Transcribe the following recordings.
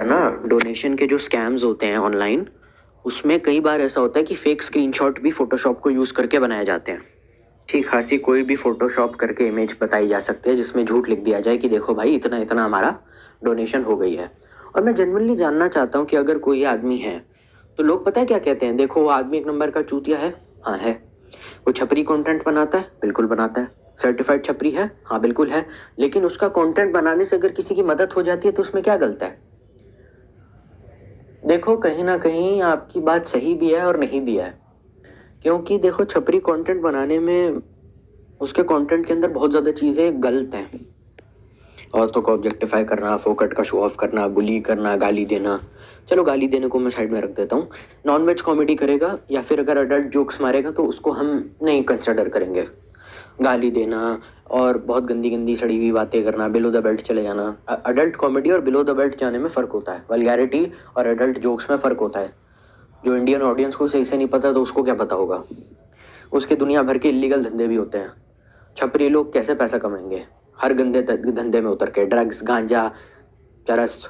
ना डोनेशन के जो स्कैम्स होते हैं ऑनलाइन, उसमें कई बार ऐसा होता है कि फेक स्क्रीनशॉट भी फोटोशॉप को यूज़ करके बनाए जाते हैं। ठीक खासी कोई भी फोटोशॉप करके इमेज बताई जा सकती है जिसमें झूठ लिख दिया जाए कि देखो भाई इतना इतना हमारा डोनेशन हो गई है। और मैं जनरली जानना चाहता हूँ कि अगर कोई आदमी है तो लोग पता है क्या कहते हैं, देखो वो आदमी एक नंबर का चूतिया है। हाँ है। वो छपरी कंटेंट बनाता है, बिल्कुल बनाता है। सर्टिफाइड छपरी है, हाँ बिल्कुल है। लेकिन उसका कंटेंट बनाने से अगर किसी की मदद हो जाती है तो उसमें क्या गलत है? देखो कहीं ना कहीं आपकी बात सही भी है और नहीं भी है, क्योंकि देखो छपरी कंटेंट बनाने में उसके कंटेंट के अंदर बहुत ज़्यादा चीज़ें गलत हैं। औरतों को ऑब्जेक्टिफाई करना, फोकट का शो ऑफ करना, बुली करना, गाली देना। चलो गाली देने को मैं साइड में रख देता हूँ। नॉनवेज कॉमेडी करेगा या फिर अगर अडल्ट जोक्स मारेगा तो उसको हम नहीं कंसिडर करेंगे। गाली देना और बहुत गंदी गंदी सड़ी हुई बातें करना, बिलो द बेल्ट चले जाना। अडल्ट कॉमेडी और बिलो द बेल्ट जाने में फ़र्क होता है। वल्गैरिटी और अडल्ट जोक्स में फ़र्क होता है। जो इंडियन ऑडियंस को सही से नहीं पता तो उसको क्या पता होगा। उसके दुनिया भर के इलीगल धंधे भी होते हैं। छपरी लोग कैसे पैसा कमाएंगे? हर गंदे धंधे में उतर के, ड्रग्स, गांजा, चरस,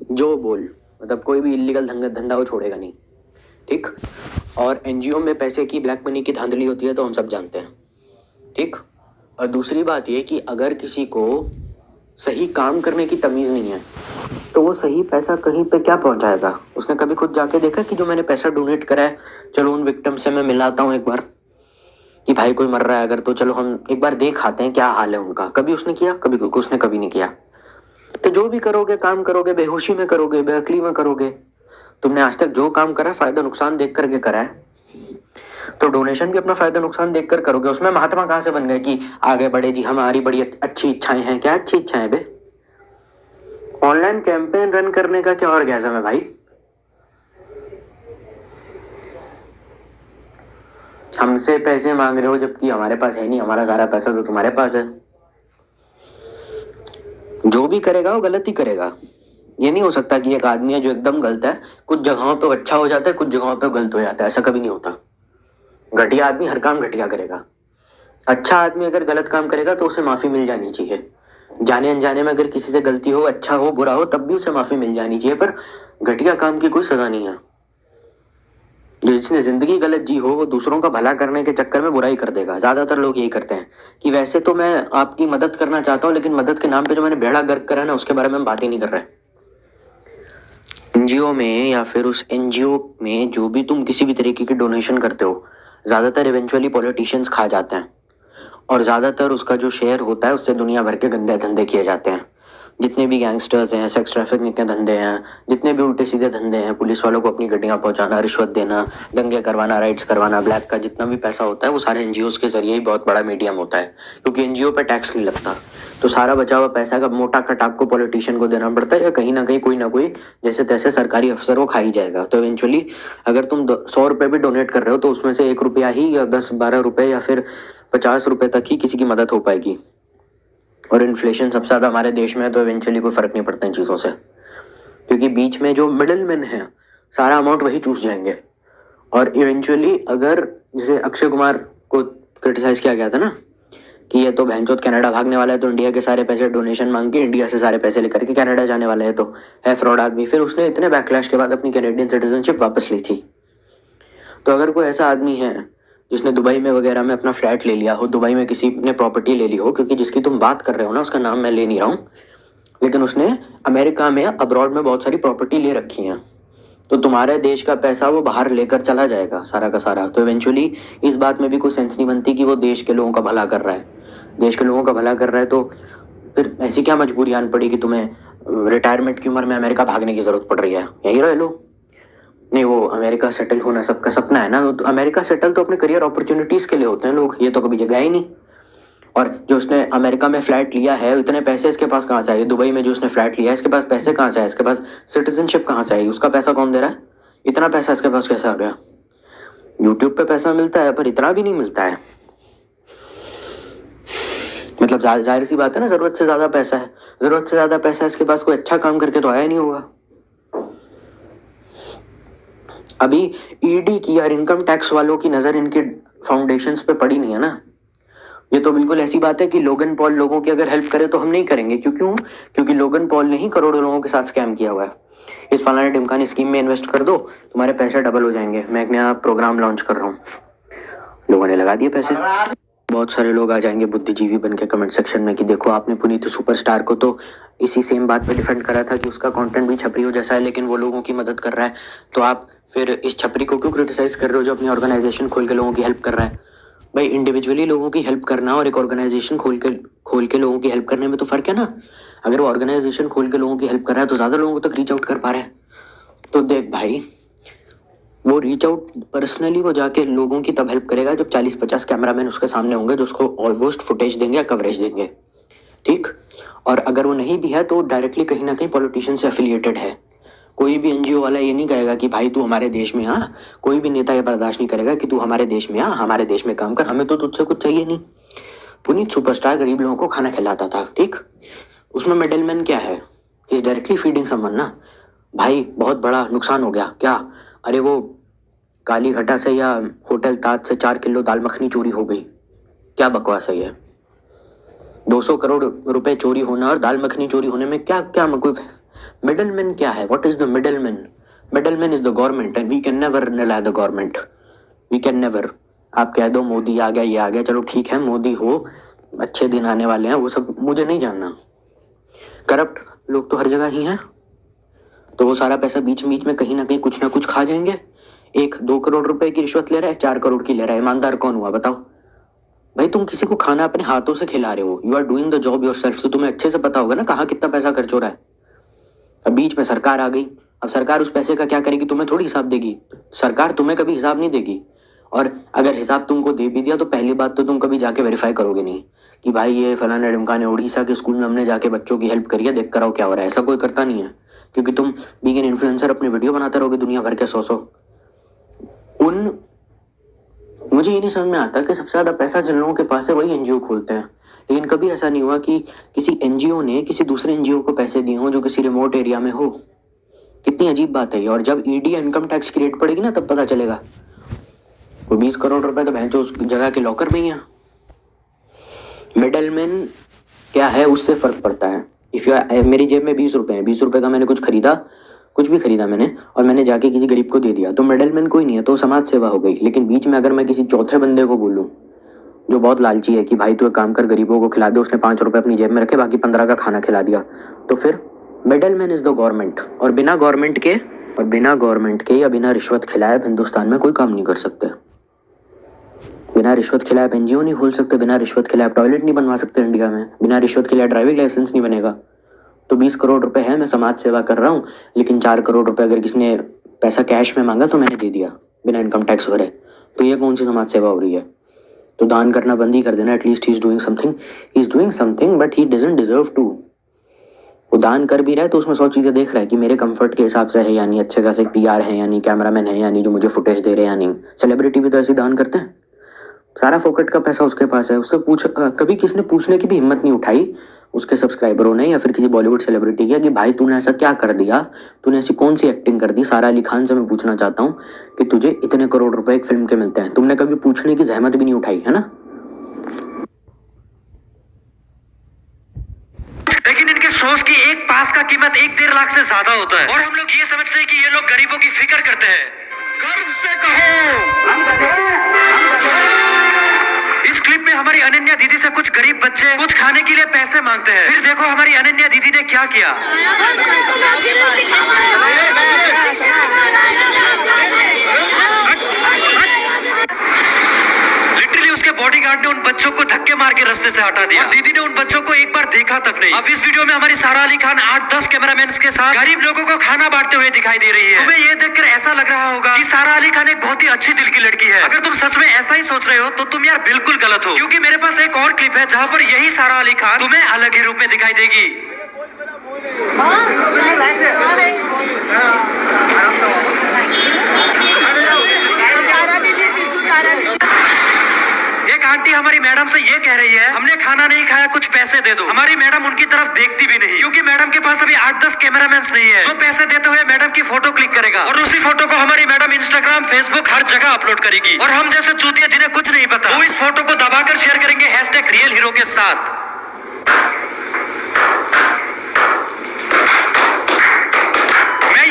जो बोल, मतलब कोई भी इलीगल धंधा वो छोड़ेगा नहीं। ठीक। और एनजीओ में पैसे की, ब्लैक मनी की धांधली होती है तो हम सब जानते हैं। ठीक। और दूसरी बात ये कि अगर किसी को सही काम करने की तमीज़ नहीं है तो वो सही पैसा कहीं पे क्या पहुंचाएगा? उसने कभी खुद जाके देखा कि जो मैंने पैसा डोनेट करा है, चलो उन विक्टिम से मैं मिलाता हूँ एक बार कि भाई कोई मर रहा है अगर, तो चलो हम एक बार देख आते हैं क्या हाल है उनका। कभी उसने किया? कभी उसने कभी नहीं किया। तो जो भी करोगे, काम करोगे, बेहोशी में करोगे, बेअक्ली में करोगे। तुमने आज तक जो काम करा फायदा नुकसान देख करके करा है, तो डोनेशन भी अपना फायदा नुकसान देख कर करोगे। उसमें महात्मा कहाँ से बन गए कि आगे बढ़े जी, हमारी बड़ी अच्छी इच्छाएं हैं? क्या अच्छी इच्छाएं बे? ऑनलाइन कैंपेन रन करने का क्या ऑर्गेज़म है भाई? हमसे पैसे मांग रहे हो जबकि हमारे पास है नहीं। हमारा सारा पैसा तो तुम्हारे पास है। जो भी करेगा वो गलत ही करेगा। ये नहीं हो सकता कि एक आदमी है जो एकदम गलत है, कुछ जगहों पे अच्छा हो जाता है, कुछ जगहों पे गलत हो जाता है। ऐसा कभी नहीं होता। घटिया आदमी हर काम घटिया करेगा। अच्छा आदमी अगर गलत काम करेगा तो उसे माफी मिल जानी चाहिए। जाने अनजाने में अगर किसी से गलती हो, अच्छा हो बुरा हो, तब भी उसे माफी मिल जानी चाहिए। पर घटिया काम की कोई सजा नहीं है। जिसने जिंदगी गलत जी हो वो दूसरों का भला करने के चक्कर में बुराई कर देगा। ज्यादातर लोग यही करते हैं कि वैसे तो मैं आपकी मदद करना चाहता हूँ लेकिन मदद के नाम पे जो मैंने बेड़ा गर्क करा है ना उसके बारे में हम बात ही नहीं कर रहे। एनजीओ में या फिर उस एनजीओ में जो भी तुम किसी भी तरीके की डोनेशन करते हो, ज्यादातर इवेंचुअली पॉलिटिशियंस खा जाते हैं। और ज्यादातर उसका जो शेयर होता है उससे दुनिया भर के गंदे धंधे किए जाते हैं। जितने भी गैंगस्टर्स हैं, सेक्स ट्रैफिकिंग के धंधे हैं, जितने भी उल्टे सीधे धंधे हैं, पुलिस वालों को अपनी गड्डियां पहुंचाना, रिश्वत देना, दंगे करवाना, राइड्स करवाना, ब्लैक का जितना भी पैसा होता है वो सारे एनजीओ के जरिए ही बहुत बड़ा मीडियम होता है। क्योंकि एनजीओ पे टैक्स नहीं लगता, तो सारा बचा हुआ पैसा का मोटा कट आपको पॉलिटिशियन को देना पड़ता है, या कहीं ना कहीं कोई ना कोई जैसे तैसे सरकारी अफसर वो खा ही जाएगा। तो इवेंचुअली अगर तुम 100 रुपये भी डोनेट कर रहे हो तो उसमें से 1 रुपया ही या 10-12 रुपये या फिर 50 रुपये तक ही किसी की मदद हो पाएगी। और इन्फ्लेशन सबसे ज़्यादा हमारे देश में है तो इवेंचुअली कोई फ़र्क नहीं पड़ता इन चीज़ों से, क्योंकि बीच में जो मिडिल मैन है सारा अमाउंट वही चूस जाएंगे। और इवेंचुअली अगर जैसे अक्षय कुमार को क्रिटिसाइज किया गया था ना कि ये तो बहनचोद कनाडा भागने वाला है, तो इंडिया के सारे पैसे डोनेशन मांग के इंडिया से सारे पैसे लेकर के कनाडा जाने वाला है, तो है फ्रॉड आदमी। फिर उसने इतने बैकलैश के बाद अपनी कैनेडियन सिटीजनशिप वापस ली थी। तो अगर कोई ऐसा आदमी है जिसने दुबई में वगैरह में अपना फ्लैट ले लिया हो, दुबई में किसी ने प्रॉपर्टी ले ली हो, क्योंकि जिसकी तुम बात कर रहे हो ना उसका नाम मैं ले नहीं रहा हूँ, लेकिन उसने अमेरिका में अब्रॉड में बहुत सारी प्रॉपर्टी ले रखी हैं, तो तुम्हारे देश का पैसा वो बाहर लेकर चला जाएगा सारा का सारा। तो इवेंचुअली इस बात में भी कोई सेंस नहीं बनती कि वो देश के लोगों का भला कर रहा है। देश के लोगों का भला कर रहा है तो फिर ऐसी क्या मजबूरी आन पड़ी कि तुम्हें रिटायरमेंट की उम्र में अमेरिका भागने की जरूरत पड़ रही है? यही रह लो। नहीं, वो अमेरिका सेटल होना सबका सपना है ना, तो अमेरिका सेटल तो अपने करियर अपॉर्चुनिटीज के लिए होते हैं लोग, ये तो कभी जगह ही नहीं। और जो उसने अमेरिका में फ्लैट लिया है इतने पैसे इसके पास कहाँ से आए? दुबई में जो उसने फ्लैट लिया है इसके पास पैसे कहाँ से आए? इसके पास सिटीजनशिप कहाँ से आई? उसका पैसा कौन दे रहा है? इतना पैसा इसके पास कैसे आ गया? यूट्यूब पे पैसा मिलता है पर इतना भी नहीं मिलता है। मतलब जाहिर सी बात है ना, जरूरत से ज्यादा पैसा है। जरूरत से ज्यादा पैसा इसके पास, कोई अच्छा काम करके तो आया नहीं होगा। अभी ईडी की और इनकम टैक्स वालों की नजर इनके फाउंडेशंस पे पड़ी नहीं है ना। ये तो बिल्कुल ऐसी बात है कि लोगन पॉल लोगों की अगर हेल्प करे तो हम नहीं करेंगे। क्यों? क्योंकि लोगन पॉल ने ही करोड़ों लोगों के साथ स्कैम किया हुआ है। इस फलाने ढिमकाने स्कीम में इन्वेस्ट कर दो, तुम्हारे पैसे डबल हो जाएंगे, मैं एक नया प्रोग्राम लॉन्च कर रहा हूँ। लोगों ने लगा दिए पैसे। बहुत सारे लोग आ जाएंगे बुद्धिजीवी बन के कमेंट सेक्शन में कि देखो आपने पुनीत सुपरस्टार को तो इसी सेम बात पे डिफेंड करा था कि उसका कंटेंट भी छपरियों जैसा है, लेकिन वो लोगों की मदद कर रहा है, तो आप फिर इस छपरी को क्यों क्रिटिसाइज कर रहे हो जो अपनी ऑर्गेनाइजेशन खोल के लोगों की हेल्प कर रहा है। भाई इंडिविजुअली लोगों की हेल्प करना और एक ऑर्गेनाइजेशन खोल के लोगों की हेल्प करने में तो फर्क है ना। अगर वो ऑर्गेनाइजेशन खोल के लोगों की हेल्प कर रहा है तो ज्यादा लोगों तक रीच आउट कर पा रहा है। तो देख भाई, वो रीच आउट पर्सनली वो जाके लोगों की तब हेल्प करेगा जब 40-50 कैमरामैन उसके सामने होंगे जो उसको ऑलमोस्ट फुटेज देंगे या कवरेज देंगे, ठीक। और अगर वो नहीं भी है तो डायरेक्टली कहीं ना कहीं पॉलिटिशियन से एफिलिएटेड है। कोई भी एनजीओ वाला ये नहीं कहेगा कि भाई तू हमारे देश में आ, कोई भी नेता ये बर्दाश्त नहीं करेगा कि तू हमारे देश में आ, हमारे देश में काम कर, हमें तो तुझसे कुछ चाहिए नहीं। पुनीत सुपरस्टार गरीब लोगों को खाना खिलाता था, ठीक। उसमें मिडलमैन क्या है, इज डायरेक्टली फीडिंग समवन ना। भाई बहुत बड़ा नुकसान हो गया क्या, अरे वो काली घटा से या होटल ताज से 4 किलो दाल मखनी चोरी हो गई, क्या बकवास है ये। 200 करोड़ रुपए चोरी होना और दाल मखनी चोरी होने में क्या क्या कोई मिडलमैन क्या है, what is the middleman. Middleman is the government and we can never rely the government, we can never. आप कह दो मोदी आ गया ये आ गया, चलो ठीक है मोदी हो, अच्छे दिन आने वाले हैं, वो सब मुझे नहीं जानना। करप्ट लोग तो हर जगह ही हैं, तो वो सारा पैसा बीच बीच में कहीं ना कहीं कुछ ना कुछ खा जाएंगे। 1-2 करोड़ रुपए की रिश्वत ले रहा है, 4 करोड़ की ले रहा है, ईमानदार कौन हुआ बताओ। भाई तुम किसी को खाना अपने हाथों से खिला रहे हो, you are doing the job yourself, तो तुम्हें अच्छे से पता होगा ना कहाँ कितना पैसा खर्च हो रहा है। अब बीच में सरकार आ गई, अब सरकार उस पैसे का क्या करेगी, तुम्हें थोड़ी हिसाब देगी, सरकार तुम्हें कभी हिसाब नहीं देगी। और अगर हिसाब तुमको दे भी दिया तो पहली बात तो तुम कभी जाके वेरीफाई करोगे नहीं कि भाई ये फलाना ढिमकाने उड़ीसा के स्कूल में हमने जाके बच्चों की हेल्प करी है, देख कर आओ क्या हो रहा है। ऐसा कोई करता नहीं है, क्योंकि तुम बीइंग एन इन्फ्लुएंसर अपनी वीडियो बनाते रहोगे दुनिया भर के 100 मुझे ये नहीं समझ में आता कि सबसे ज्यादा पैसा जिन लोगों के पास है वही एनजीओ खोलते हैं, लेकिन कभी ऐसा नहीं हुआ कि किसी एनजीओ ने किसी दूसरे एनजीओ को पैसे दिए हों जो किसी रिमोट एरिया में हो। कितनी अजीब बात है ये। और जब ईडी इनकम टैक्स की रेट पड़ेगी ना तब पता चलेगा। वो 20 करोड़ रुपए तो भैंचो उस जगह के लॉकर में ही है। मिडलमैन क्या है उससे फर्क पड़ता है। इफ यू मेरी जेब में 20 रुपए है, 20 रुपए का मैंने कुछ भी खरीदा मैंने और मैंने जाके किसी गरीब को दे दिया, तो मिडलमैन कोई नहीं है, तो समाज सेवा हो गई। लेकिन बीच में अगर मैं किसी चौथे बंदे को बोलूं जो बहुत लालची है कि भाई तू एक काम कर गरीबों को खिला दे, उसने 5 रुपए अपनी जेब में रखे बाकी 15 का खाना खिला दिया, तो फिर मिडलमैन इज द गवर्नमेंट। और बिना गवर्नमेंट के या बिना रिश्वत खिलाए हिंदुस्तान में कोई काम नहीं कर सकते। बिना रिश्वत खिलाए एनजीओ नहीं खोल सकते, बिना रिश्वत खिलाए टॉयलेट नहीं बनवा सकते इंडिया में, बिना रिश्वत खिलाए ड्राइविंग लाइसेंस नहीं बनेगा। तो 20 करोड़ रुपए है, मैं समाज सेवा कर रहा हूँ, लेकिन 4 करोड़ रुपए अगर किसने पैसा कैश में मांगा तो मैंने दे दिया बिना इनकम टैक्स भरे, तो ये कौन सी समाज सेवा हो रही है। तो दान करना बंद ही कर देना। At least he is doing something but he doesn't deserve to. वो दान कर भी रहा है तो उसमें 100 चीजें देख रहा है कि मेरे कंफर्ट के हिसाब से है, यानी अच्छे खासे पीआर है, यानी कैमरामैन है, यानी जो मुझे फुटेज दे रहे हैं, यानी सेलिब्रिटी भी तो ऐसे दान करते हैं। सारा फोकट का पैसा उसके पास है, उससे कभी किसने पूछने की भी हिम्मत नहीं उठाई उसके सब्सक्राइबरों ने या फिर किसी बॉलीवुड सेलिब्रिटी की कि भाई तूने ऐसा क्या कर दिया, तूने ऐसी कौन सी एक्टिंग कर दी। सारा अली खान से मैं पूछना चाहता हूँ कि तुझे इतने करोड़ रुपए एक फिल्म के मिलते हैं, तुमने कभी पूछने की जहमत भी नहीं उठाई, है ना। लेकिन इनके शोज की एक पास का कीमत 1-1.5 लाख से ज्यादा होता है और हम लोग ये समझते हैं कि ये लोग गरीबों की फिक्र करते हैं। गर्व से कहो इस क्लिप में हमारी अनन्या दीदी से कुछ गरीब बच्चे कुछ खाने के लिए पैसे मांगते हैं। फिर देखो हमारी अनन्या दीदी ने क्या किया। लिटरली उसके बॉडीगार्ड ने उन बच्चों को धक्के मार के रास्ते से हटा दिया। दीदी ने उन बच्चों को एक बार देखा तक नहीं। अब इस वीडियो में हमारी सारा अली खान 8-10 कैमरामैन के साथ गरीब लोगों को खाना बांटते हुए दिखाई दे रही है। तुम्हें ये देखकर ऐसा लग रहा होगा कि सारा अली खान एक बहुत ही अच्छी दिल की लड़की है। अगर तुम सच में ऐसा ही सोच रहे हो तो तुम यार बिल्कुल गलत हो, क्योंकि मेरे पास एक और क्लिप है जहाँ पर यही सारा अली खान तुम्हें अलग ही रूप में दिखाई देगी। एक आंटी हमारी मैडम से ये कह रही है हमने खाना नहीं खाया कुछ पैसे दे दो। हमारी मैडम उनकी तरफ देखती भी नहीं, क्योंकि मैडम के पास अभी 8-10 कैमरामैन नहीं है जो पैसे देते हुए मैडम की फोटो क्लिक करेगा और उसी फोटो को हमारी मैडम इंस्टाग्राम फेसबुक हर जगह अपलोड करेगी। और हम जैसे चूतिया जिन्हें कुछ नहीं पता वो इस फोटो को दबाकर शेयर करेंगे #रियल हीरो के साथ। मैं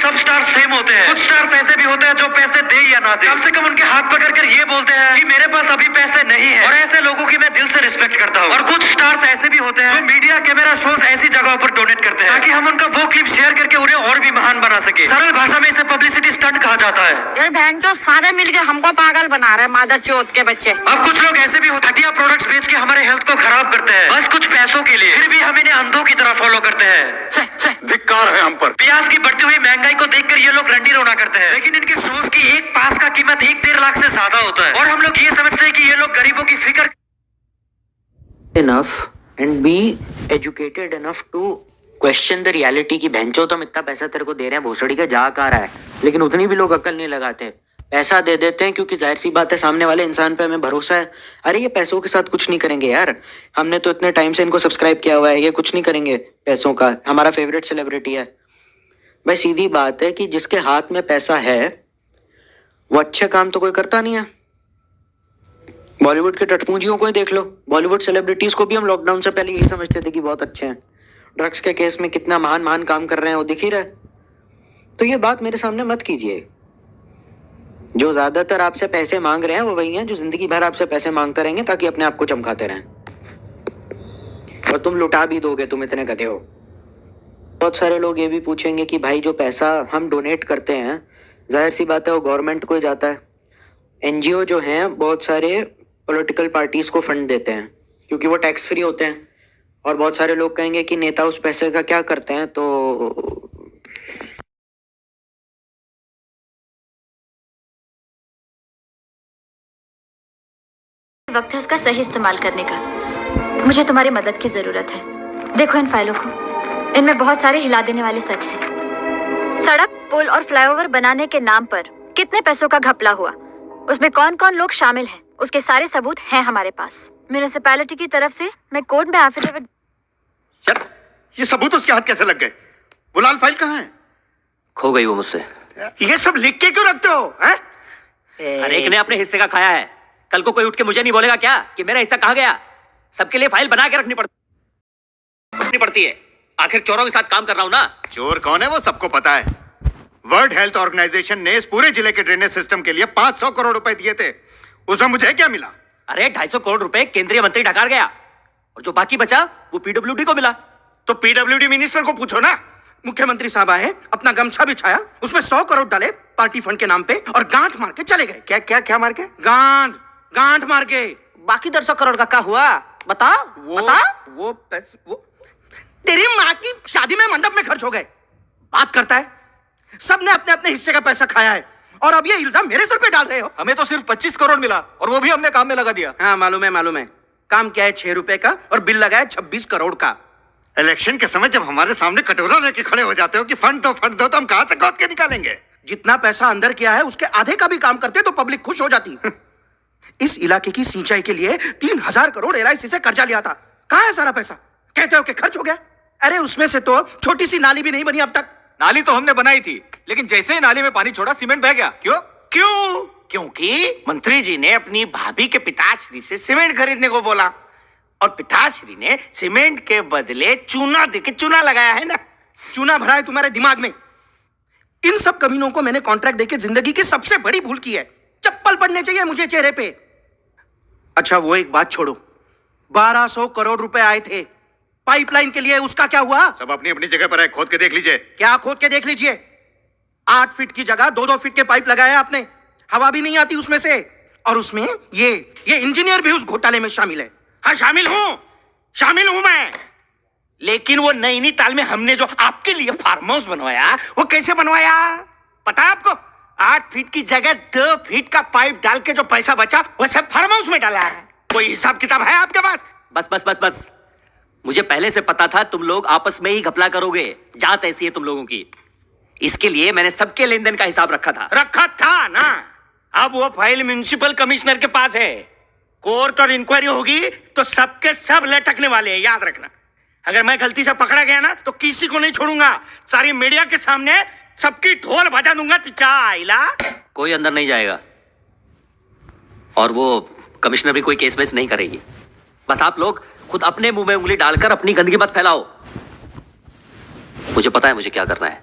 सब स्टार्स सेम होते हैं। कुछ स्टार्स ऐसे भी होते हैं जो पैसे दे या ना दे, कम से कम उनके हाथ पकड़ कर ये बोलते हैं कि मेरे पास अभी पैसे नहीं है, और ऐसे लोगों की मैं दिल से रिस्पेक्ट करता हूँ। और कुछ स्टार्स ऐसे भी होते हैं जो मीडिया, कैमरा, शोज ऐसी जगहों पर डोनेट करते हैं ताकि हम उनका वो क्लिप शेयर करके उन्हें और भी महान बना सके। सरल भाषा में इसे पब्लिसिटी स्टंट कहा जाता है। ये बहन जो सारे मिलके हमको पागल बना रहे हैं, मादर चौथ के बच्चे। अब कुछ लोग ऐसे भी होते हैं घटिया प्रोडक्ट्स बेच के हमारे हेल्थ को खराब करते हैं बस कुछ पैसों के लिए, फिर भी हम इन्हें अंधों की तरह फॉलो करते हैं। धिक्कार है हम पर। प्याज की बढ़ती हुई महंगाई को देखकर ये लोग रंडी रोना करते हैं, लेकिन इनके शोज की एक पास का कीमत 1-1.5 लाख से ज्यादा होता है, और हम लोग ये समझते हैं कि ये लोग गरीबों की फिक्र enough and be educated enough to question the reality कि बहनचोद हम इतना पैसा तेरे को दे रहे हैं, भोसड़ी का जा आ रहा है, लेकिन उतनी भी लोग अकल नहीं लगाते। पैसा दे देते हैं क्योंकि जाहिर सी बात है सामने वाले इंसान पे हमें भरोसा है। अरे ये पैसों के साथ कुछ नहीं करेंगे यार, हमने तो इतने टाइम से इनको सब्सक्राइब किया हुआ है, ये कुछ नहीं करेंगे पैसों का, हमारा फेवरेट सेलिब्रिटी है। भाई सीधी बात है कि जिसके हाथ में पैसा है वो अच्छे काम तो कोई करता नहीं है। बॉलीवुड के टटपूंजियों को ही देख लो, बॉलीवुड सेलिब्रिटीज को भी हम लॉकडाउन से पहले यही समझते थे कि बहुत अच्छे हैं, ड्रग्स के केस में कितना महान महान काम कर रहे हैं वो दिख ही रहा है। तो ये बात मेरे सामने मत कीजिए। जो ज्यादातर आपसे पैसे मांग रहे हैं वो वही हैं जो जिंदगी भर आपसे पैसे मांगते रहेंगे ताकि अपने आप को चमकाते रहें, और तुम लुटा भी दोगे, तुम इतने गधे हो। बहुत सारे लोग ये भी पूछेंगे कि भाई जो पैसा हम डोनेट करते हैं जाहिर सी बात है वो गवर्नमेंट को ही जाता है। एनजीओ जो हैं बहुत सारे पॉलिटिकल पार्टीज को फंड देते हैं क्योंकि वो टैक्स फ्री होते हैं, और बहुत सारे लोग कहेंगे कि नेता उस पैसे का क्या करते हैं, तो वक्त है उसका सही इस्तेमाल करने का। मुझे तुम्हारी मदद की जरूरत है। देखो इन फाइलों को, इनमें बहुत सारे हिला देने वाले सच हैं। सड़क, पुल और फ्लाईओवर बनाने के नाम पर कितने पैसों का घपला हुआ, उसमें कौन कौन लोग शामिल हैं, उसके सारे सबूत हैं हमारे पास। म्यूनिसिपैलिटी की तरफ से मैं कोर्ट में एफिडेविट। यार ये सबूत उसके हाथ कैसे लग गए? वो लाल फाइल कहाँ है? खो गई वो मुझसे। ये सब लिख के क्यों रखते हो? हैं? हर एक ने अपने हिस्से का खाया है, कल को कोई उठ के मुझे नहीं बोलेगा क्या कि मेरा हिस्सा कहाँ गया। सबके लिए फाइल बना के रखनी पड़ती है। आखिर चोरों के साथ काम कर रहा हूँ ना। चोर कौन है वो सबको पता है। वर्ल्ड हेल्थ ऑर्गेनाइजेशन ने इस पूरे जिले के ड्रेनेज सिस्टम के लिए 500 करोड़ रुपए दिए थे, उसमें मुझे क्या मिला? अरे 250 करोड़ रुपए केंद्रीय मंत्री ढकार गया, और जो बाकी बचा वो पीडब्ल्यूडी को मिला। तो पीडब्ल्यूडी मिनिस्टर को पूछो ना। मुख्यमंत्री साहब आए, अपना गमछा बिछाया, उसमें 100 करोड़ डाले पार्टी फंड के नाम पे और गांठ मार के चले गए। क्या क्या क्या मार के? गांठ मार के। बाकी 150 करोड़ का क्या हुआ बता? वो पैसे वो तेरी माँ की शादी में मंडप में खर्च हो गए। बात करता है, सबने अपने अपने हिस्से का पैसा खाया है और अब ये इल्जाम मेरे सर पे डाल रहे हो। हमें तो सिर्फ 25 करोड़ मिला और वो भी हमने काम में लगा दिया। हाँ मालूम है। काम क्या है 6 रुपए का और बिल लगा है 26 करोड़ का। इलेक्शन के समय जब हमारे सामने कटोरा लेके खड़े हो जाते हो कि फंड दो तो हम कहां से गोद के निकालेंगे? जितना पैसा अंदर किया है उसके आधे का भी काम करते तो पब्लिक खुश हो जाती। इस इलाके की सिंचाई के लिए 3000 करोड़ LIC से कर्जा लिया था। कहां है सारा पैसा? कहते हो कि खर्च हो गया। अरे उसमें से तो छोटी सी नाली भी नहीं बनी अब तक। नाली तो हमने बनाई थी, लेकिन जैसे ही नाली में पानी छोड़ा सीमेंट बह गया। क्यों? क्योंकि मंत्री जी ने अपनी भाभी के पिताश्री से सीमेंट खरीदने को बोला और पिताश्री ने सीमेंट के बदले चूना देके चूना लगाया है ना। चूना भरा है तुम्हारे दिमाग में। इन सब कमीनों को मैंने कॉन्ट्रैक्ट देके जिंदगी की सबसे बड़ी भूल की है। चप्पल पड़ने चाहिए मुझे चेहरे पे। अच्छा वो एक बात छोड़ो, 1200 करोड़ रुपए आए थे पाइपलाइन के लिए, उसका क्या हुआ? सब अपनी अपनी जगह पर है, खोद के देख लीजिए। क्या खोद के देख लीजिए? 8 फीट की जगह 2-2 फीट के पाइप लगाया आपने, हवा भी नहीं आती उसमें से। और उसमें ये इंजीनियर भी उस घोटाले में शामिल है। हाँ शामिल हूं मैं, लेकिन वो नैनीताल में हमने जो आपके लिए फार्म हाउस बनवाया वो कैसे बनवाया पता है आपको? 8 फीट की जगह 2 फीट का पाइप डाल के जो पैसा बचा वो सब फार्म हाउस में डाला है। कोई हिसाब किताब है आपके पास? बस मुझे पहले से पता था तुम लोग आपस में ही घपला करोगे। जात ऐसी है तुम लोगों की, इसके लिए मैंने सबके लेन देन का हिसाब रखा था ना। अब वो फाइल म्युनिसिपल कमिश्नर के पास है। कोर्ट और इंक्वायरी होगी तो सबके सब लटकने वाले हैं, याद रखना। अगर मैं गलती से पकड़ा गया ना तो किसी को नहीं छोड़ूंगा। सारी मीडिया के सामने सबकी ढोल बजा दूंगा। कोई अंदर नहीं जाएगा और वो कमिश्नर भी कोई केस वेस नहीं करेगी। बस आप लोग खुद अपने मुंह में उंगली डालकर अपनी गंदगी मत फैलाओ। मुझे पता है मुझे क्या करना है।